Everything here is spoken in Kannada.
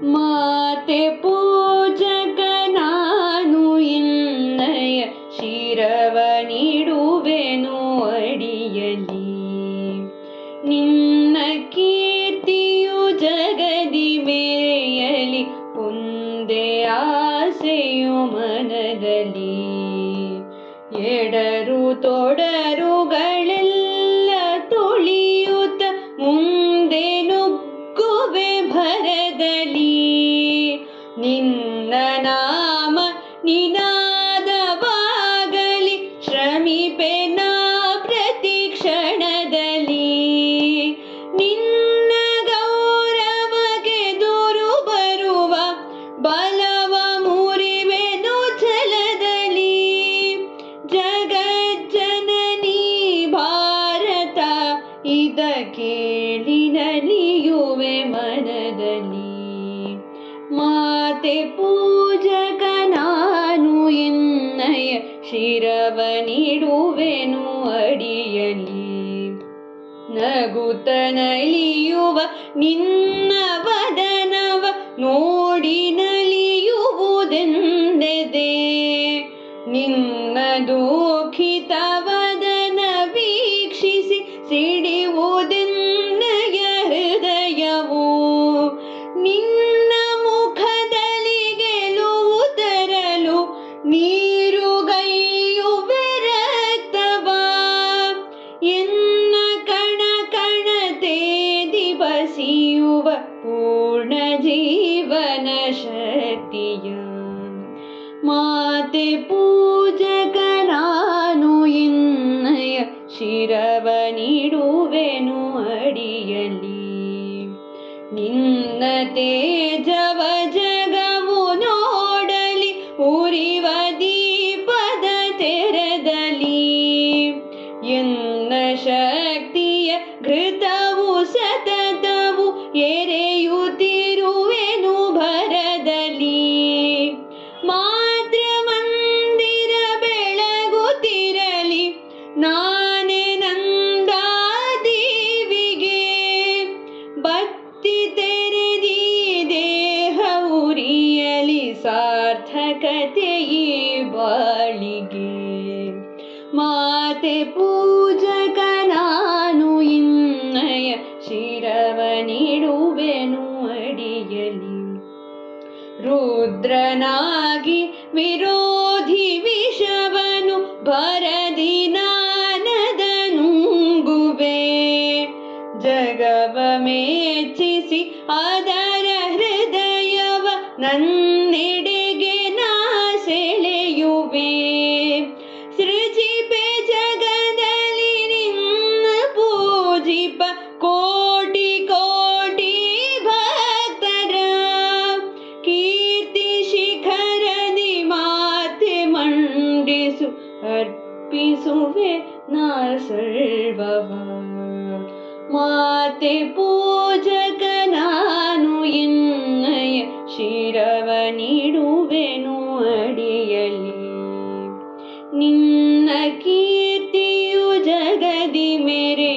ಮಾತೆ ಪೂಜಕ ನಾನು ಇನ್ನಯ ಶಿರವ ನೀಡುವೆನು ಅಡಿಯಲಿ. ನಿನ್ನ ಕೀರ್ತಿಯು ಜಗದಿ ಮೆರೆಯಲಿ, ಒಂದೇ ಆಸೆಯು ಮನದಲ್ಲಿ. ಎಡರು ತೊಡರುಗಳೆಲ್ಲ ತುಳಿಯುತ್ತ ಮುಂದೆ ನುಗ್ಗುವೆ ಭರದಲ್ಲಿ. ನಿನ್ನ ನಾಮ ನಿನಾದವಾಗಲಿ, ಶ್ರಮಿಪೆ ನಾ ಪ್ರತಿ ಕ್ಷಣದಲ್ಲಿ. ನಿನ್ನ ಗೌರವಕ್ಕೆ ದುರು ಬರುವ ಬಲವ ಮುರಿವೆನು ಛಲದಲ್ಲಿ. ಜಗಜ್ಜನನಿ ಭಾರತ ಇದ ಕೇಳಿ ನಲಿಯುವೆ ಮನದಲ್ಲಿ. ಮಾತೆ ಪೂಜಕ ನಾನು ಇನ್ನಯ ಶಿರವ ನೀಡುವೆನು ಅಡಿಯಲಿ. ನಗುತ್ತ ನಲಿಯುವ ನಿನ್ನ ವದನವ ನೋಡಿ ನಲಿಯುವುದೆಂದೆದೆ. ನಿನ್ನ ದುಃಖಿತ ವದನ ವೀಕ್ಷಿಸಿ ಸಿಡಿಯುವುದೆನ್ನಯ ಹೃದಯವು. ನಿನ್ನ ಮುಖದಲ್ಲಿ ಗೆಲುವು ತರಲು ನೀರುಗೈಯುವೆ ರಕ್ತವ. ಎನ್ನ ಕಣ ಕಣ ತೇದಿ ಬಸಿಯುವ ಪೂರ್ಣ ಜೀವನ ಶಕ್ತಿಯ. ಮಾತೆ ಪೂಜಕ ನಾನು ಇನ್ನಯ ಶಿರವ ನೀಡುವೆನು ಅಡಿಯಲಿ. ನಿನ್ನ ತೇಜವ ಜಗವು ನೋಡಲಿ, ಉರಿವ ದೀಪದ ತೆರದಲ್ಲಿ. ಎನ್ನ ಶಕ್ತಿಯ ಘೃತವು ಸತತವು ಎರೆಯುತ್ತಿರುವೆನು ಭರದಲ್ಲಿ. ಮಾತೃ ಮಂದಿರ ಬೆಳಗುತ್ತಿರಲಿ, ನಾನೇ ನಂದಾದೀವಿಗೆ. ಬತ್ತಿ ತೆರೆದಿ ದೇಹ ಉರಿಯಲಿ, ಸಾರ್ಥಕತೆಯೇ ಬಾಳಿಗೆ. ಮಾತೆ ಪೂಜಕ ನಾನು ಇನ್ನಯ ಶಿರವ ನೀಡುವೆನು ಅಡಿಯಲಿ. ರುದ್ರನಾಗಿ ವಿರೋಧಿ ವಿಷವನು ಭರದಿ ನಾನದ ನುಂಗುವೆ. ಜಗವ ಮೆಚ್ಚಿಸಿ ಅದರ ಹೃದಯವ ನನ್ನೆಡೆಗೆ ನಾ ಸೆಳೆಯುವೆ. ಸೃಜಿಪೆ ಜಗದಲ್ಲಿ ನಿನ್ನ ಪೂಜಿಪ ಕೋಟಿ ಕೋಟಿ ಭಕ್ತರ. ಕೀರ್ತಿ ಶಿಖರದಿ ಮಾತೆ ಮಂಡಿಸು, ಅರ್ಪಿಸುವೆ ನಾ ಸರ್ವವ. ಮಾತೆ ಪೂಜಕ ನಾನು ಇನ್ನಯ ಶಿರವ ನೀಡುವೆನು ಅಡಿಯಲಿ. ನಿನ್ನ ಕೀರ್ತಿಯು ಜಗದಿ ಮೆರೆ